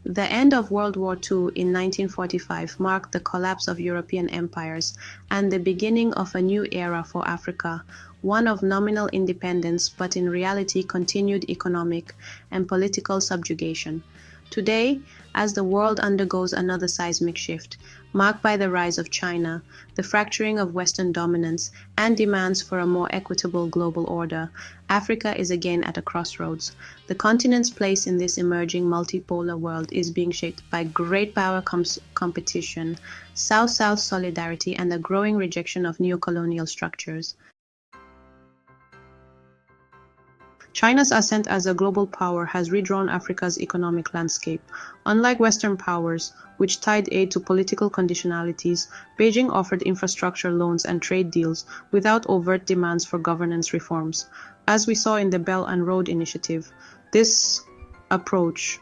The end of World War II in 1945 marked the collapse of European empires and the beginning of a new era for Africa, one of nominal independence but in reality continued economic and political subjugation. Today, as the world undergoes another seismic shift, marked by the rise of China, the fracturing of Western dominance, and demands for a more equitable global order, Africa is again at a crossroads. The continent's place in this emerging multipolar world is being shaped by great power competition, South-South solidarity, and a growing rejection of neocolonial structures. China's ascent as a global power has redrawn Africa's economic landscape. Unlike Western powers, which tied aid to political conditionalities, Beijing offered infrastructure loans and trade deals without overt demands for governance reforms. As we saw in the Belt and Road Initiative, this approach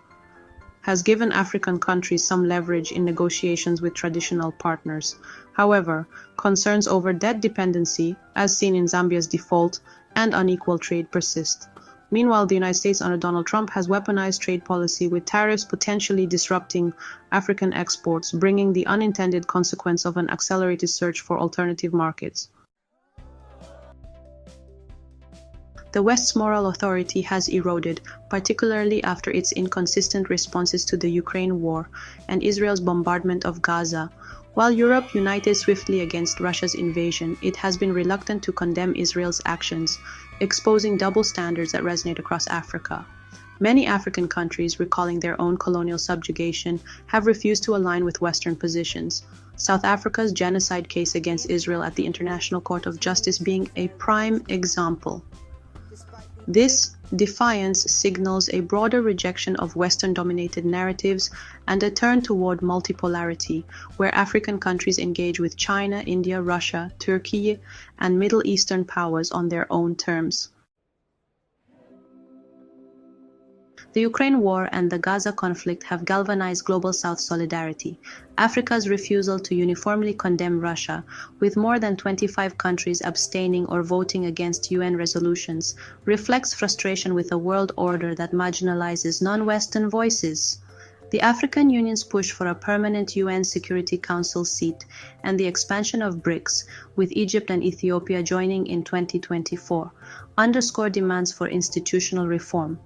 has given African countries some leverage in negotiations with traditional partners. However, concerns over debt dependency, as seen in Zambia's default, and unequal trade persist. Meanwhile, the United States under Donald Trump has weaponized trade policy with tariffs potentially disrupting African exports, bringing the unintended consequence of an accelerated search for alternative markets. The West's moral authority has eroded, particularly after its inconsistent responses to the Ukraine war and Israel's bombardment of Gaza. While Europe united swiftly against Russia's invasion, it has been reluctant to condemn Israel's actions, exposing double standards that resonate across Africa. Many African countries, recalling their own colonial subjugation, have refused to align with Western positions. South Africa's genocide case against Israel at the International Court of Justice being a prime example. This defiance signals a broader rejection of Western-dominated narratives and a turn toward multipolarity, where African countries engage with China, India, Russia, Turkey, and Middle Eastern powers on their own terms. The Ukraine war and the Gaza conflict have galvanized global South solidarity. Africa's refusal to uniformly condemn Russia, with more than 25 countries abstaining or voting against UN resolutions, reflects frustration with a world order that marginalizes non-Western voices. The African Union's push for a permanent UN Security Council seat and the expansion of BRICS, with Egypt and Ethiopia joining in 2024, underscore demands for institutional reform.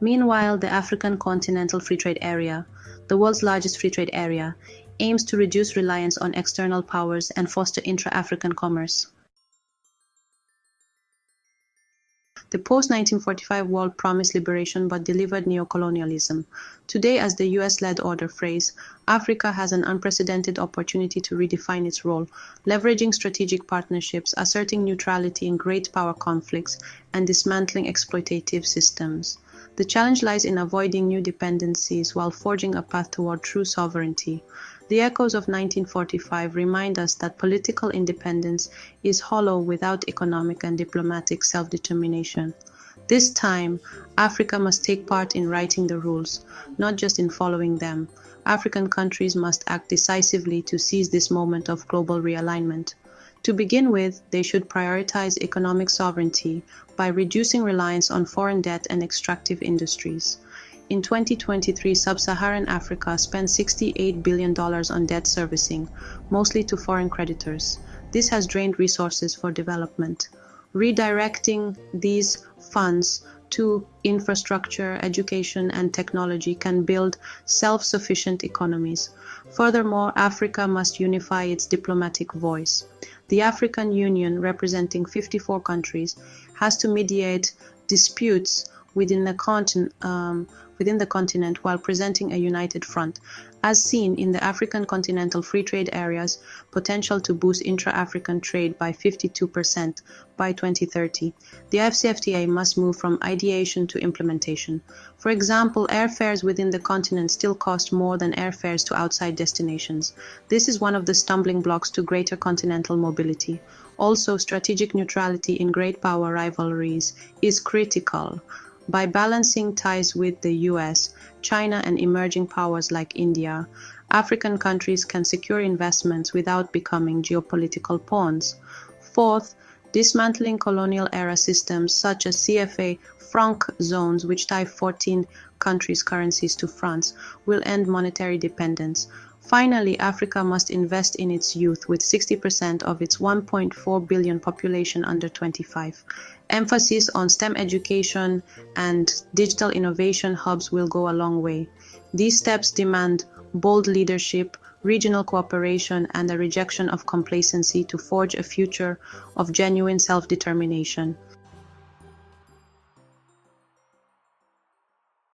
Meanwhile, the African Continental Free Trade Area, the world's largest free trade area, aims to reduce reliance on external powers and foster intra-African commerce. The post-1945 world promised liberation but delivered neocolonialism. Today, as the US-led order phrase, Africa has an unprecedented opportunity to redefine its role, leveraging strategic partnerships, asserting neutrality in great power conflicts, and dismantling exploitative systems. The challenge lies in avoiding new dependencies while forging a path toward true sovereignty. The echoes of 1945 remind us that political independence is hollow without economic and diplomatic self-determination. This time, Africa must take part in writing the rules, not just in following them. African countries must act decisively to seize this moment of global realignment. To begin with, they should prioritize economic sovereignty by reducing reliance on foreign debt and extractive industries. In 2023, Sub-Saharan Africa spent $68 billion on debt servicing, mostly to foreign creditors. This has drained resources for development. Redirecting these funds to infrastructure, education, and technology can build self-sufficient economies. Furthermore, Africa must unify its diplomatic voice. The African Union, representing 54 countries, has to mediate disputes within the continent while presenting a united front, as seen in the African Continental Free Trade Area's potential to boost intra-African trade by 52% by 2030. The AfCFTA must move from ideation to implementation. For example, airfares within the continent still cost more than airfares to outside destinations. This is one of the stumbling blocks to greater continental mobility. Also, strategic neutrality in great power rivalries is critical. By balancing ties with the US, China, and emerging powers like India, African countries can secure investments without becoming geopolitical pawns. Fourth, Dismantling colonial-era systems such as CFA franc zones, which tie 14 countries' currencies to France, will end monetary dependence. Finally, Africa must invest in its youth, with 60% of its 1.4 billion population under 25. Emphasis on STEM education and digital innovation hubs will go a long way. These steps demand bold leadership, regional cooperation, and a rejection of complacency to forge a future of genuine self-determination.